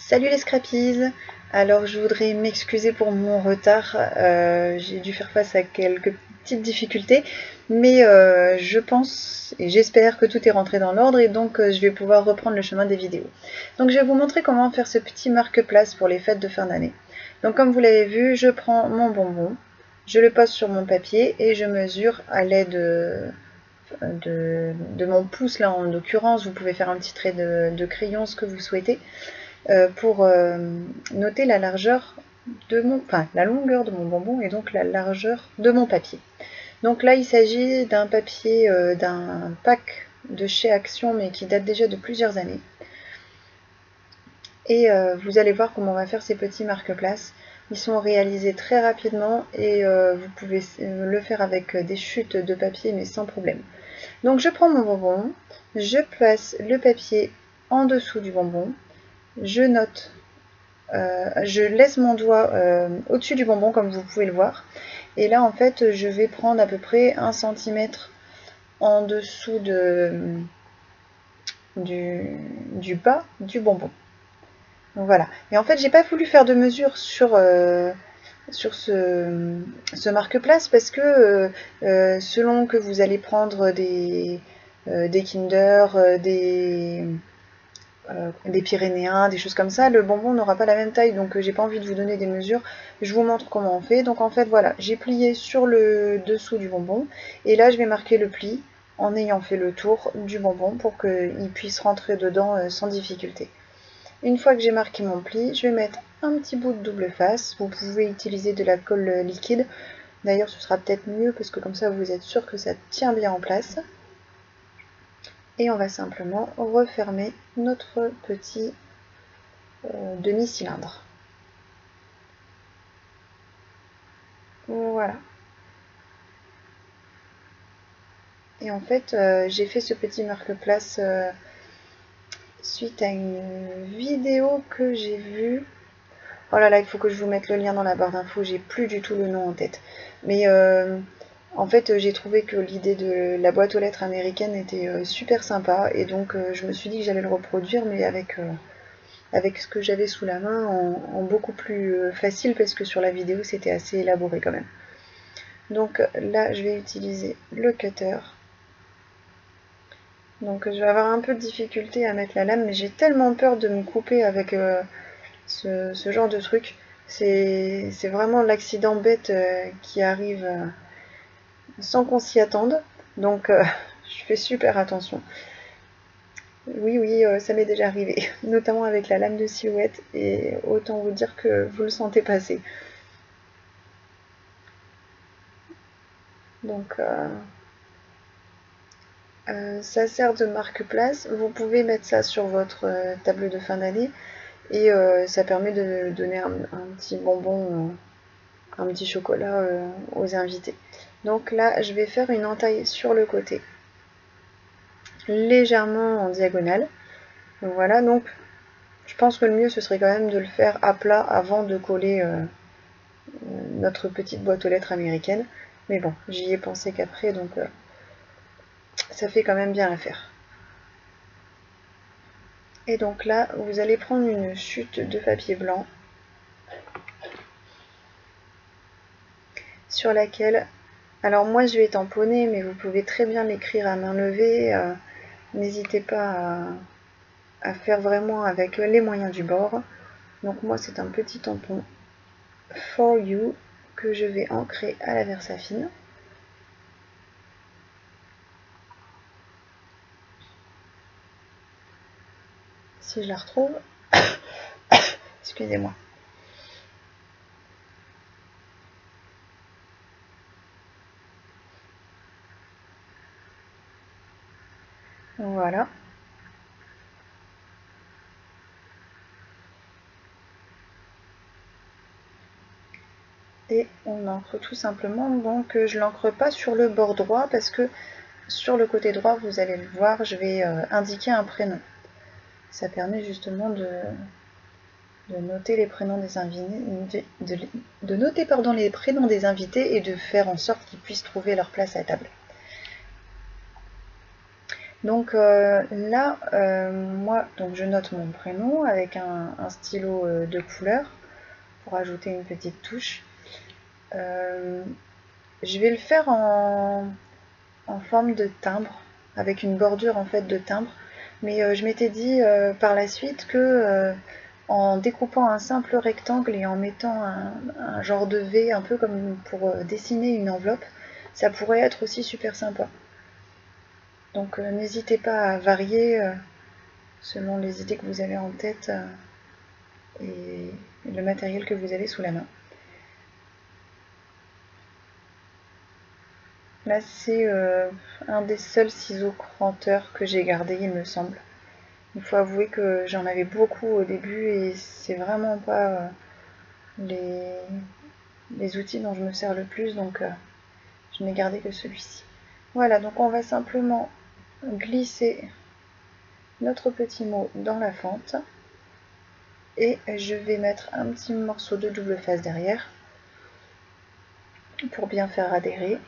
Salut les Scrappies. Alors je voudrais m'excuser pour mon retard, j'ai dû faire face à quelques petites difficultés, mais je pense et j'espère que tout est rentré dans l'ordre et donc je vais pouvoir reprendre le chemin des vidéos. Donc je vais vous montrer comment faire ce petit marque-place pour les fêtes de fin d'année. Donc comme vous l'avez vu, je prends mon bonbon, je le pose sur mon papier et je mesure à l'aide de mon pouce là en l'occurrence. Vous pouvez faire un petit trait de crayon, ce que vous souhaitez. Pour noter la largeur de la longueur de mon bonbon et donc la largeur de mon papier. Donc là il s'agit d'un papier d'un pack de chez Action mais qui date déjà de plusieurs années. Et vous allez voir comment on va faire ces petits marque-places. Ils sont réalisés très rapidement et vous pouvez le faire avec des chutes de papier mais sans problème. Donc je prends mon bonbon, je place le papier en dessous du bonbon, je note, je laisse mon doigt au-dessus du bonbon comme vous pouvez le voir. Et là en fait je vais prendre à peu près 1 cm en dessous du bas du bonbon. Donc voilà. Et en fait j'ai pas voulu faire de mesure sur ce marque-place parce que selon que vous allez prendre des Kinder, des Pyrénéens, des choses comme ça, le bonbon n'aura pas la même taille, donc j'ai pas envie de vous donner des mesures. Je vous montre comment on fait. Donc en fait voilà, j'ai plié sur le dessous du bonbon et là je vais marquer le pli en ayant fait le tour du bonbon pour qu'il puisse rentrer dedans sans difficulté. Une fois que j'ai marqué mon pli, je vais mettre un petit bout de double face. Vous pouvez utiliser de la colle liquide, d'ailleurs ce sera peut-être mieux parce que comme ça vous êtes sûr que ça tient bien en place. Et on va simplement refermer notre petit demi-cylindre. Voilà. Et en fait, j'ai fait ce petit marque-place suite à une vidéo que j'ai vue. Oh là là, il faut que je vous mette le lien dans la barre d'infos, j'ai plus du tout le nom en tête. Mais en fait, j'ai trouvé que l'idée de la boîte aux lettres américaine était super sympa. Et donc, je me suis dit que j'allais le reproduire, mais avec ce que j'avais sous la main en beaucoup plus facile parce que sur la vidéo c'était assez élaboré quand même. Donc là je vais utiliser le cutter. Donc je vais avoir un peu de difficulté à mettre la lame mais j'ai tellement peur de me couper avec ce genre de truc. C'est vraiment l'accident bête qui arrive sans qu'on s'y attende. Donc je fais super attention. Oui, ça m'est déjà arrivé, notamment avec la lame de silhouette, et autant vous dire que vous le sentez passer. Donc, ça sert de marque-place. Vous pouvez mettre ça sur votre table de fin d'année, et ça permet de donner un petit bonbon, un petit chocolat aux invités. Donc là, je vais faire une entaille sur le côté, légèrement en diagonale. Voilà, donc je pense que le mieux ce serait quand même de le faire à plat avant de coller notre petite boîte aux lettres américaine. Mais bon, j'y ai pensé qu'après, donc ça fait quand même bien l'affaire. Et donc là, vous allez prendre une chute de papier blanc sur laquelle, alors moi je vais tamponner, mais vous pouvez très bien l'écrire à main levée. N'hésitez pas à faire vraiment avec les moyens du bord. Donc moi c'est un petit tampon For You que je vais ancrer à la Versafine. Si je la retrouve, excusez-moi. Voilà. Et on ancre tout simplement, donc je l'ancre pas sur le bord droit parce que sur le côté droit, vous allez le voir, je vais indiquer un prénom. Ça permet justement de noter les prénoms des invités, de noter les prénoms des invités et de faire en sorte qu'ils puissent trouver leur place à table. Donc là, moi, donc je note mon prénom avec un stylo de couleur pour ajouter une petite touche. Je vais le faire en forme de timbre, avec une bordure en fait de timbre. Mais je m'étais dit par la suite que en découpant un simple rectangle et en mettant un genre de V, un peu comme pour dessiner une enveloppe, ça pourrait être aussi super sympa. Donc n'hésitez pas à varier selon les idées que vous avez en tête et le matériel que vous avez sous la main. Là, c'est un des seuls ciseaux cranteurs que j'ai gardé, il me semble. Il faut avouer que j'en avais beaucoup au début et c'est vraiment pas les outils dont je me sers le plus, donc je n'ai gardé que celui-ci. Voilà, donc on va simplement glisser notre petit mot dans la fente et je vais mettre un petit morceau de double face derrière pour bien faire adhérer.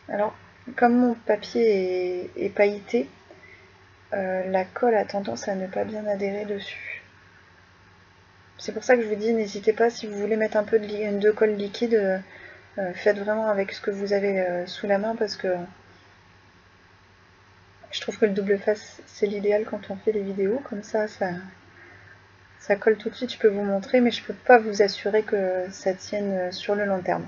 Alors, comme mon papier est pailleté, la colle a tendance à ne pas bien adhérer dessus. C'est pour ça que je vous dis, n'hésitez pas, si vous voulez mettre un peu de colle liquide, faites vraiment avec ce que vous avez sous la main, parce que je trouve que le double face, c'est l'idéal quand on fait les vidéos, comme ça colle tout de suite. Je peux vous montrer, mais je ne peux pas vous assurer que ça tienne sur le long terme.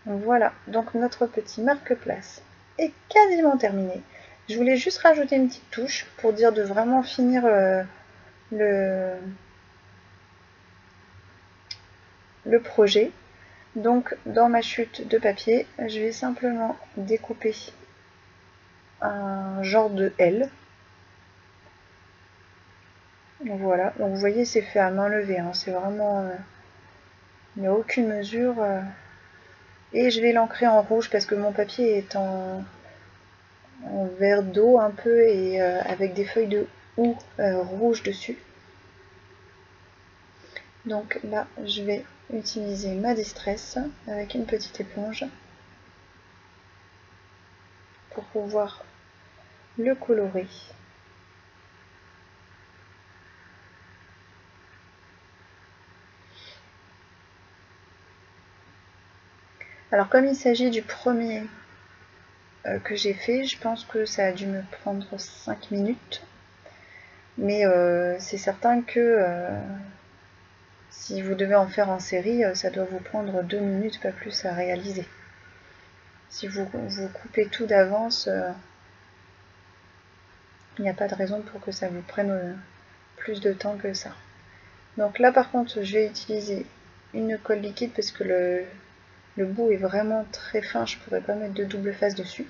Donc voilà, donc notre petit marque-place est quasiment terminé. Je voulais juste rajouter une petite touche pour dire de vraiment finir le projet. Donc dans ma chute de papier, je vais simplement découper un genre de L. Voilà, donc vous voyez, c'est fait à main levée, hein. C'est vraiment... il n'y a aucune mesure. Et je vais l'ancrer en rouge parce que mon papier est en vert d'eau un peu et avec des feuilles de houx rouge dessus. Donc là, je vais utiliser ma distress avec une petite éponge pour pouvoir le colorer. Alors comme il s'agit du premier que j'ai fait, je pense que ça a dû me prendre 5 minutes. Mais c'est certain que si vous devez en faire en série, ça doit vous prendre 2 minutes, pas plus, à réaliser. Si vous coupez tout d'avance, il n'y a pas de raison pour que ça vous prenne plus de temps que ça. Donc là par contre, je vais utiliser une colle liquide parce que le bout est vraiment très fin, je ne pourrais pas mettre de double face dessus.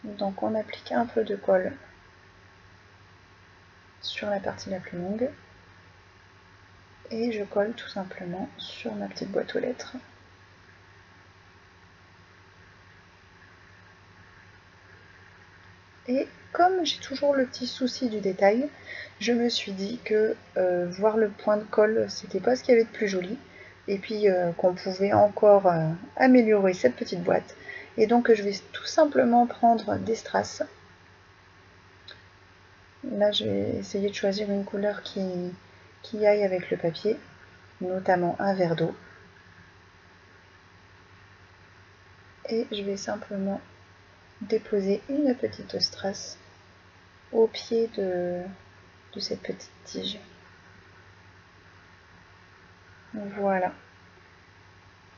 Donc on applique un peu de colle sur la partie la plus longue et je colle tout simplement sur ma petite boîte aux lettres. Et comme j'ai toujours le petit souci du détail, je me suis dit que voir le point de colle, c'était pas ce qu'il y avait de plus joli, et puis qu'on pouvait encore améliorer cette petite boîte. Et donc je vais tout simplement prendre des strass. Là je vais essayer de choisir une couleur qui aille avec le papier, notamment un verre d'eau. Et je vais simplement déposer une petite strass au pied de cette petite tige. Voilà.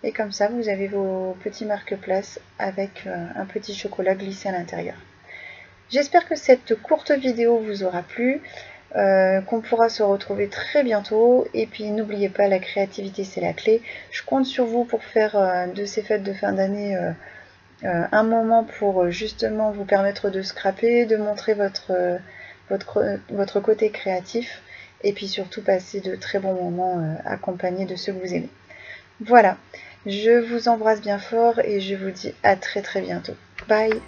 Et comme ça, vous avez vos petits marque-place avec un petit chocolat glissé à l'intérieur. J'espère que cette courte vidéo vous aura plu, qu'on pourra se retrouver très bientôt. Et puis n'oubliez pas, la créativité c'est la clé. Je compte sur vous pour faire de ces fêtes de fin d'année un moment pour justement vous permettre de scraper, de montrer votre côté créatif et puis surtout passer de très bons moments accompagnés de ceux que vous aimez. Voilà, je vous embrasse bien fort et je vous dis à très bientôt. Bye!